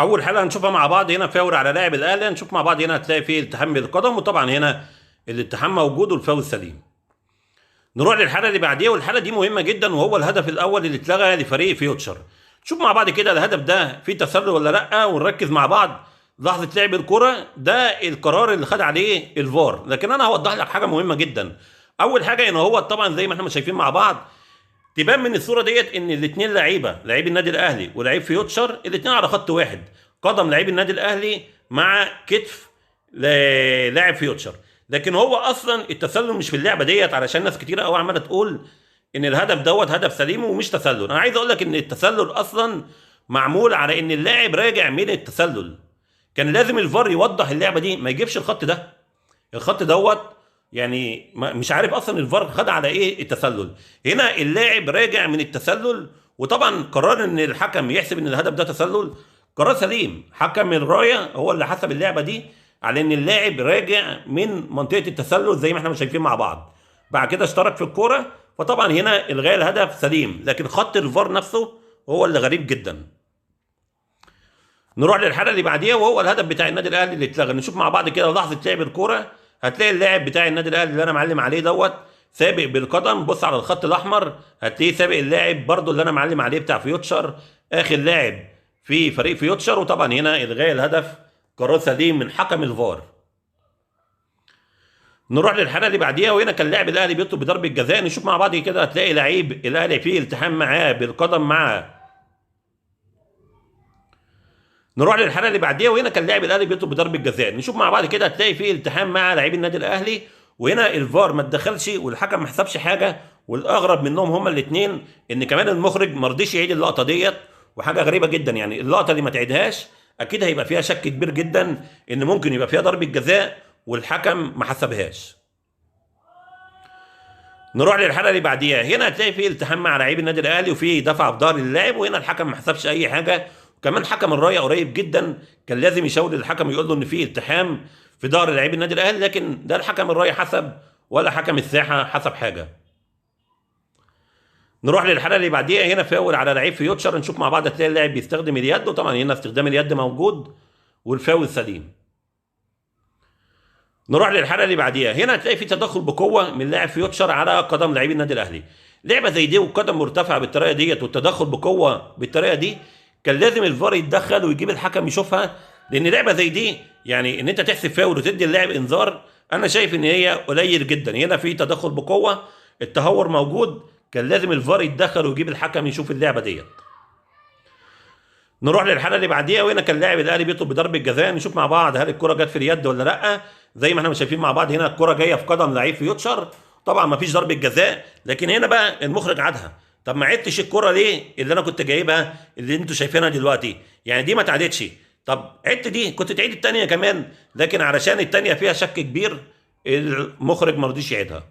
اول حاجه هنشوفها مع بعض هنا فاول على لاعب الاهلي. هنشوف مع بعض هنا هتلاقي فيه التحام بالقدم، وطبعا هنا الالتحام موجود والفاول سليم. نروح للحاله اللي بعديها، والحاله دي مهمه جدا، وهو الهدف الاول اللي اتلغى لفريق فيوتشر. نشوف مع بعض كده الهدف ده فيه تسلل ولا لا، ونركز مع بعض لحظه لعب الكره. ده القرار اللي خد عليه الفار، لكن انا هوضح لك حاجه مهمه جدا. اول حاجه ان هو طبعا زي ما احنا شايفين مع بعض، تبان من الصوره ديت ان الاثنين لعيبه، لعيب النادي الاهلي ولاعيب فيوتشر، الاثنين على خط واحد. قدم لعيب النادي الاهلي مع كتف لاعب فيوتشر. لكن هو اصلا التسلل مش في اللعبه ديت، علشان ناس كتيره قوي عماله تقول ان الهدف دوت هدف سليم ومش تسلل. انا عايز اقول لك ان التسلل اصلا معمول على ان اللاعب راجع من التسلل. كان لازم الفار يوضح اللعبه دي، ما يجيبش الخط ده. الخط دوت يعني مش عارف اصلا الفار خد على ايه التسلل. هنا اللاعب راجع من التسلل، وطبعا قرار ان الحكم يحسب ان الهدف ده تسلل قرار سليم. حكم الرايه هو اللي حسب اللعبه دي على ان اللاعب راجع من منطقه التسلل زي ما احنا شايفين مع بعض. بعد كده اشترك في الكوره، فطبعا هنا الغاء الهدف سليم، لكن خط الفار نفسه هو اللي غريب جدا. نروح للحاله اللي بعديها، وهو الهدف بتاع النادي الاهلي اللي اتلغى. نشوف مع بعض كده لحظه لعب الكوره. هتلاقي اللاعب بتاع النادي الاهلي اللي انا معلم عليه دوت سابق بالقدم. بص على الخط الاحمر، هتلاقيه سابق اللاعب برضو اللي انا معلم عليه بتاع فيوتشر، اخر لاعب في فريق فيوتشر. وطبعا هنا الغاء الهدف قرار سليم من حكم الفار. نروح للحاله اللي بعديها، وهنا كان لاعب الاهلي بيطلب بضربه جزاء. نشوف مع بعض كده، هتلاقي لعيب الاهلي فيه التحام معاه بالقدم معاه. نروح للحاله اللي بعديها، وهنا كان لاعب الاهلي بيطلب بضربه جزاء. نشوف مع بعض كده، هتلاقي فيه التحام مع لاعبي النادي الاهلي، وهنا الفار ما اتدخلش والحكم ما حسبش حاجه. والاغرب منهم هما الاثنين ان كمان المخرج ما رضيش يعيد اللقطه ديت. وحاجه غريبه جدا، يعني اللقطه اللي ما تعيدهاش اكيد هيبقى فيها شك كبير جدا ان ممكن يبقى فيها ضربه جزاء والحكم ما حسبهاش. نروح للحاله اللي بعديها، هنا هتلاقي فيه التحام مع لاعبي النادي الاهلي وفي دفع بظهر اللاعب، وهنا الحكم ما حسبش اي حاجه. وكمان حكم الرايه قريب جدا، كان لازم يشاور للحكم يقول له ان في التحام في ظهر لاعبي النادي الاهلي، لكن ده الحكم الرايه حسب ولا حكم الساحه حسب حاجه. نروح للحاله اللي بعديها، هنا فاول على لعيب فيوتشر. نشوف مع بعض، هتلاقي اللاعب بيستخدم اليد، وطبعا هنا استخدام اليد موجود والفاول سليم. نروح للحاله اللي بعديها، هنا هتلاقي في تدخل بقوه من لاعب فيوتشر على قدم لاعبي النادي الاهلي. لعبه زي دي والقدم مرتفعه بالطريقه ديت والتدخل بقوه بالطريقه دي، كان لازم الفار يتدخل ويجيب الحكم يشوفها. لان لعبه زي دي يعني ان انت تحسب فاول وتدي اللاعب انذار، انا شايف ان هي قليل جدا. هنا في تدخل بقوه، التهور موجود، كان لازم الفار يتدخل ويجيب الحكم يشوف اللعبه ديت. نروح للحاله اللي بعديها، وهنا كان لاعب الاهلي بيطلب بضربه جزاء. نشوف مع بعض هل الكره جت في اليد ولا لا. زي ما احنا شايفين مع بعض، هنا الكره جايه في قدم لعيب فيوتشر، طبعا ما فيش ضربه جزاء. لكن هنا بقى المخرج عادها. طب ما عدتش الكره ليه اللي انا كنت جايبها اللي انتوا شايفينها دلوقتي؟ يعني دي ما اتعادتش، طب عدت دي كنت تعيد الثانيه كمان. لكن علشان الثانيه فيها شك كبير، المخرج ما رضيش يعيدها.